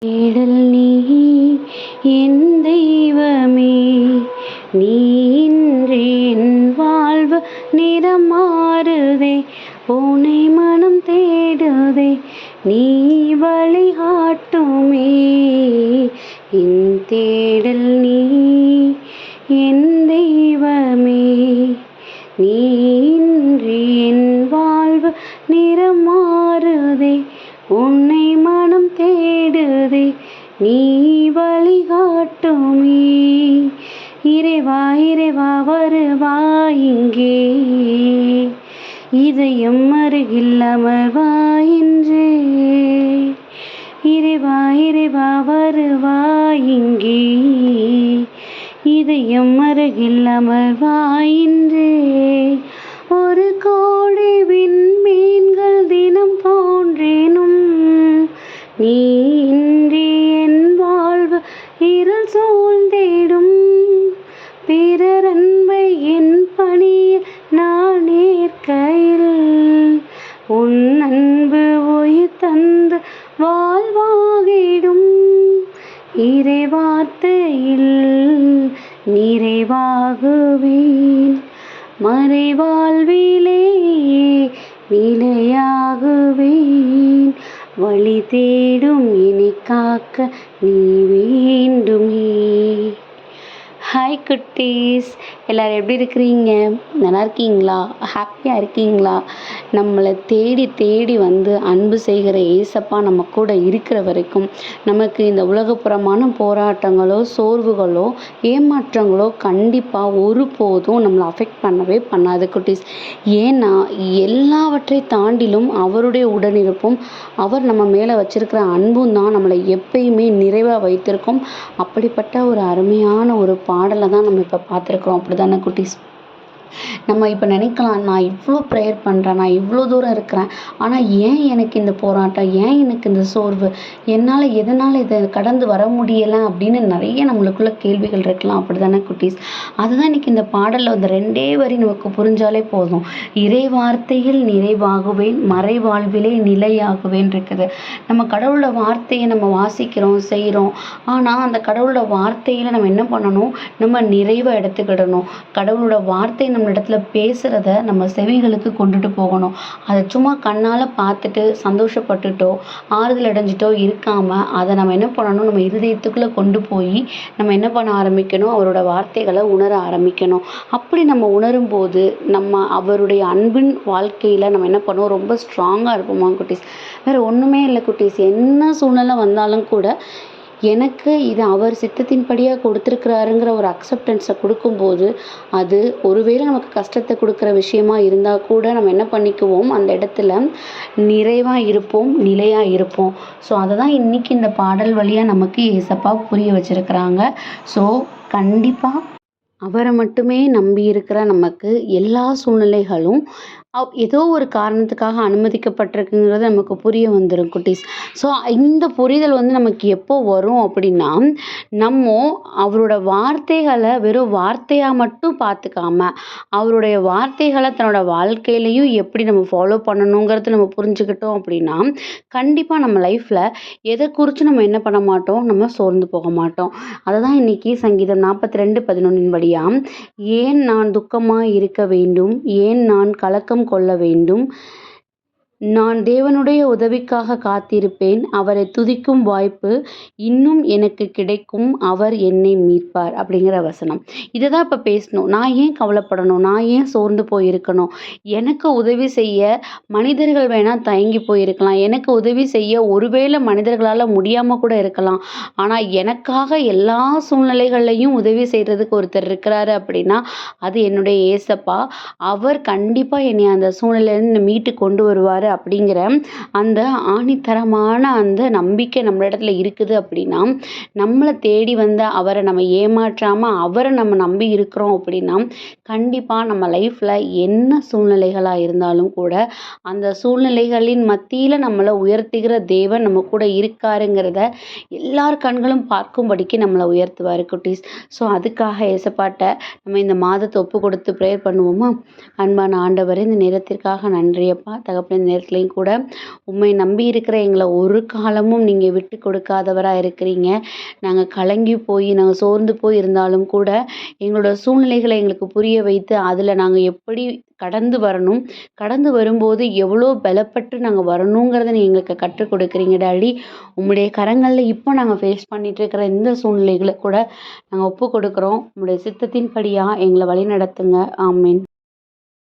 தேடல் நீ என் தெய்வமே, நீ இன்றி என் வாழ்வு நிறம் மாறுதே, உன்னை மனம் தேடுதே, நீ வழிகாட்டுமே. என் தேடல் நீ என் தெய்வமே, நீ இன்றி என் வாழ்வு நிறம் மாறுதே, உன்னை மனம் தேடுதே, நீ வழிகாட்டுமே. இறைவா இறைவா வருவாய் இங்கே, இதயம் அருகில் அமர்வாய் என்றே. இறைவா இறைவா வருவாய் இங்கே, இதயம் அருகில் அமர்வாய் என்றே. ஒரு கோடி விண்மீன்கள் தினம் தோன்றினும், நீ இன்றி என் வாழ்வு இருள் சூழ்ந்திடும். பிறர் அன்பை என் பணியில் நான் ஏற்கையில், உன் அன்பு உயிர் தந்து வாழ்வாகிடும். இறைவார்த்தையில் நிறைவாகுவேன், மறைவாழ்விலே நிலையாகுவேன். வழி தேடும் என்னை காக்க நீ வேண்டுமே. ஹாய் குட்டீஸ், எல்லோரும் எப்படி இருக்கிறீங்க? நல்லா இருக்கீங்களா? ஹாப்பியாக இருக்கீங்களா? நம்மளை தேடி தேடி வந்து அன்பு செய்கிற ஏசப்பா நம்ம கூட இருக்கிற வரைக்கும் நமக்கு இந்த உலகப்புறமான போராட்டங்களோ சோர்வுகளோ ஏமாற்றங்களோ கண்டிப்பாக ஒருபோதும் நம்மளை அஃபெக்ட் பண்ணவே பண்ணாது குட்டீஸ். ஏன்னா எல்லாவற்றை தாண்டிலும் அவருடைய உடனிருப்பும் அவர் நம்ம மேலே வச்சிருக்கிற அன்பும் தான் நம்மளை எப்பயுமே நிறைவாக வைத்திருக்கும். அப்படிப்பட்ட ஒரு அருமையான ஒரு பாடலை தான் நம்ம இப்போ பார்த்துருக்குறோம். அப்படி தானே குட்டீஸ்? நம்ம இப்போ நினைக்கலாம், நான் இவ்வளோ ப்ரேயர் பண்ணுறேன், நான் இவ்வளோ தூரம் இருக்கிறேன், ஆனால் ஏன் எனக்கு இந்த போராட்டம், ஏன் எனக்கு இந்த சோர்வு, எதனால் இதை கடந்து வர முடியலை அப்படின்னு நிறைய நம்மளுக்குள்ள கேள்விகள் இருக்கலாம். அப்படி தானே குட்டீஸ்? அதுதான் இன்றைக்கி இந்த பாடலில் வந்து 2 வரி நமக்கு புரிஞ்சாலே போதும். இறை வார்த்தையில் நிறைவாகுவேன், மறைவாழ்விலே நிலையாகுவேன் இருக்குது. நம்ம கடவுளோட வார்த்தையை நம்ம வாசிக்கிறோம், செய்கிறோம். ஆனால் அந்த கடவுளோட வார்த்தையில் நம்ம என்ன பண்ணணும்? நம்ம நிறைவை எடுத்துக்கிடணும். கடவுளோட வார்த்தை நம்ம இடத்துல பேசுகிறத நம்ம செவிகளுக்கு கொண்டுட்டு போகணும். அதை சும்மா கண்ணால் பார்த்துட்டு சந்தோஷப்பட்டுட்டோ ஆறுதல் அடைஞ்சிட்டோ இருக்காமல் அதை நம்ம என்ன பண்ணணும்? நம்ம இருதயத்துக்குள்ளே கொண்டு போய் நம்ம என்ன பண்ண ஆரம்பிக்கணும்? அவரோட வார்த்தைகளை உணர ஆரம்பிக்கணும். அப்படி நம்ம உணரும் போது நம்ம அவருடைய அன்பின் வாழ்க்கையில் நம்ம என்ன பண்ணுவோம்? ரொம்ப ஸ்ட்ராங்காக இருப்போமா குட்டீஸ்? வேறு ஒன்றுமே இல்லை குட்டீஸ். என்ன சூழ்நிலை வந்தாலும் கூட எனக்கு இது அவர் சித்தத்தின்படியாக கொடுத்துருக்குறாருங்கிற ஒரு அக்செப்டன்ஸை கொடுக்கும்போது, அது ஒருவேளை நமக்கு கஷ்டத்தை கொடுக்குற விஷயமா இருந்தால் கூட நம்ம என்ன பண்ணிக்குவோம்? அந்த இடத்துல நிறைவாக இருப்போம், நிலையாக இருப்போம். ஸோ அதை தான் இன்றைக்கி இந்த பாடல் வழியாக நமக்கு ஏசப்பா புரிய வச்சுருக்கிறாங்க. ஸோ கண்டிப்பாக அவரை மட்டுமே நம்பி இருக்கிற நமக்கு எல்லா சூழ்நிலைகளும் ஏதோ ஒரு காரணத்துக்காக அனுமதிக்கப்பட்டிருக்குங்கிறது நமக்கு புரிய வந்துடும் குட்டீஸ். ஸோ இந்த புரிதல் வந்து நமக்கு எப்போ வரும் அப்படின்னா, நம்ம அவரோட வார்த்தைகளை வெறும் வார்த்தையாக மட்டும் பார்த்துக்காம அவருடைய வார்த்தைகளை தன்னோட வாழ்க்கையிலையும் எப்படி நம்ம ஃபாலோ பண்ணணுங்கிறது நம்ம புரிஞ்சுக்கிட்டோம் அப்படின்னா, கண்டிப்பாக நம்ம லைஃப்பில் எதை குறித்து நம்ம என்ன பண்ண மாட்டோம்? நம்ம சோர்ந்து போக மாட்டோம். அதை தான் இன்றைக்கி சங்கீதம் 42:11 படியாம், ஏன் நான் துக்கமாக இருக்க வேண்டும், ஏன் நான் கலக்கம் கொள்ள வேண்டும், நான் தேவனுடைய உதவிக்காக காத்திருப்பேன், அவரை துதிக்கும் வாய்ப்பு இன்னும் எனக்கு கிடைக்கும், அவர் என்னை மீட்பார் அப்படிங்கிற வசனம். இதை தான் இப்போ பேசணும். நான் ஏன் கவலைப்படணும்? நான் ஏன் சோர்ந்து போயிருக்கணும்? எனக்கு உதவி செய்ய மனிதர்கள் வேணால் தயங்கி போயிருக்கலாம், எனக்கு உதவி செய்ய ஒருவேளை மனிதர்களால் முடியாமல் கூட இருக்கலாம். ஆனால் எனக்காக எல்லா சூழ்நிலைகள்லையும் உதவி செய்கிறதுக்கு ஒருத்தர் இருக்கிறாரு அப்படின்னா அது என்னுடைய ஏசப்பா. அவர் கண்டிப்பாக என்னை அந்த சூழ்நிலையிலேருந்து மீட்டு கொண்டு வருவார் அப்படிங்கிற அந்த ஆணித்தரமான அந்த நம்பிக்கை நம்ம இடத்துல இருக்குது. அப்படின்னா நம்மளை தேடி வந்த அவரை நம்ம ஏமாற்றாமல் அவரை நம்ம நம்பி இருக்கிறோம் அப்படின்னா கண்டிப்பாக நம்ம லைஃப்பில் என்ன சூழ்நிலைகளாக இருந்தாலும் கூட அந்த சூழ்நிலைகளின் மத்தியில் நம்மளை உயர்த்துகிற தேவன் நம்ம கூட இருக்காருங்கிறத எல்லார் கண்களும் பார்க்கும்படிக்கு நம்மளை உயர்த்துவார் குட்டீஸ். ஸோ அதுக்காக ஏசப்பாட்ட நம்ம இந்த மாதத்தை ஒப்பு கொடுத்து ப்ரேயர் பண்ணுவோமா? அன்பான ஆண்டவரே, இந்த நேரத்திற்காக நன்றியப்பா தகப்பனே. நேரத்துலையும் கூட உம்மை நம்பி இருக்கிற எங்களை ஒரு காலமும் நீங்கள் விட்டு கொடுக்காதவராக இருக்கிறீங்க. நாங்கள் கலங்கி போய் நாங்கள் சோர்ந்து போய் இருந்தாலும் கூட எங்களோட சூழ்நிலைகளை எங்களுக்கு புரிய வைத்து அதில் நாங்கள் எப்படி கடந்து வரணும், கடந்து வரும்போது எவ்வளோ பலப்பட்டு நாங்கள் வரணுங்கிறத நீ எங்களுக்கு கற்றுக் கொடுக்குறீங்க டாடி. உம்முடைய கரங்களில் இப்போ நாங்கள் ஃபேஸ் பண்ணிட்டு இருக்கிற இந்த சூழ்நிலைகளை கூட நாங்கள் ஒப்பு கொடுக்குறோம். உம்முடைய சித்தத்தின்படியாக எங்களை வழி நடத்துங்க. ஆமென்.